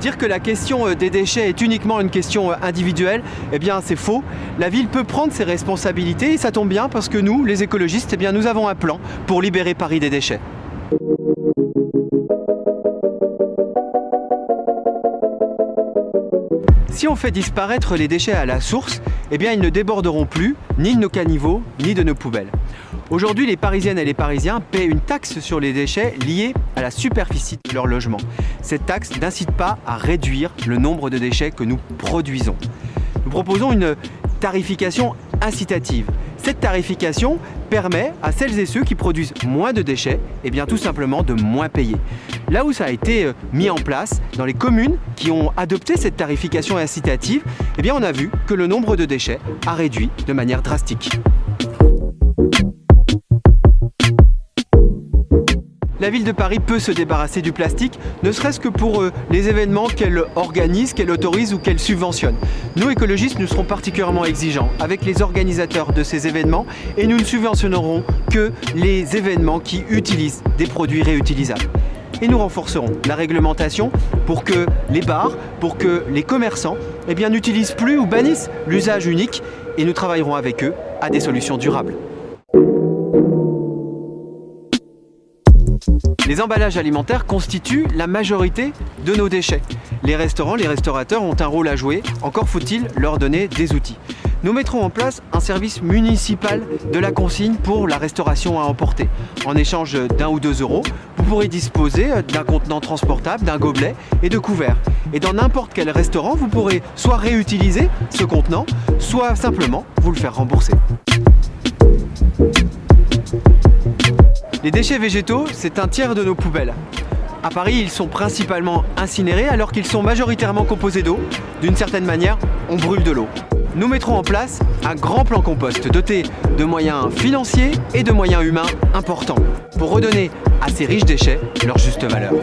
Dire que la question des déchets est uniquement une question individuelle, eh bien c'est faux. La ville peut prendre ses responsabilités et ça tombe bien parce que nous, les écologistes, eh bien, nous avons un plan pour libérer Paris des déchets. Si on fait disparaître les déchets à la source, eh bien ils ne déborderont plus ni de nos caniveaux ni de nos poubelles. Aujourd'hui, les Parisiennes et les Parisiens paient une taxe sur les déchets liée à la superficie de leur logement. Cette taxe n'incite pas à réduire le nombre de déchets que nous produisons. Nous proposons une tarification incitative. Cette tarification permet à celles et ceux qui produisent moins de déchets, eh bien tout simplement de moins payer. Là où ça a été mis en place, dans les communes qui ont adopté cette tarification incitative, eh bien on a vu que le nombre de déchets a réduit de manière drastique. La ville de Paris peut se débarrasser du plastique, ne serait-ce que pour les événements qu'elle organise, qu'elle autorise ou qu'elle subventionne. Nous, écologistes, nous serons particulièrement exigeants avec les organisateurs de ces événements et nous ne subventionnerons que les événements qui utilisent des produits réutilisables. Et nous renforcerons la réglementation pour que les bars, pour que les commerçants eh bien, n'utilisent plus ou bannissent l'usage unique et nous travaillerons avec eux à des solutions durables. Les emballages alimentaires constituent la majorité de nos déchets. Les restaurants, les restaurateurs ont un rôle à jouer, encore faut-il leur donner des outils. Nous mettrons en place un service municipal de la consigne pour la restauration à emporter. En échange d'1 ou 2 euros, vous pourrez disposer d'un contenant transportable, d'un gobelet et de couverts. Et dans n'importe quel restaurant, vous pourrez soit réutiliser ce contenant, soit simplement vous le faire rembourser. Les déchets végétaux, c'est un tiers de nos poubelles. À Paris, ils sont principalement incinérés alors qu'ils sont majoritairement composés d'eau. D'une certaine manière, on brûle de l'eau. Nous mettrons en place un grand plan compost doté de moyens financiers et de moyens humains importants pour redonner à ces riches déchets leur juste valeur.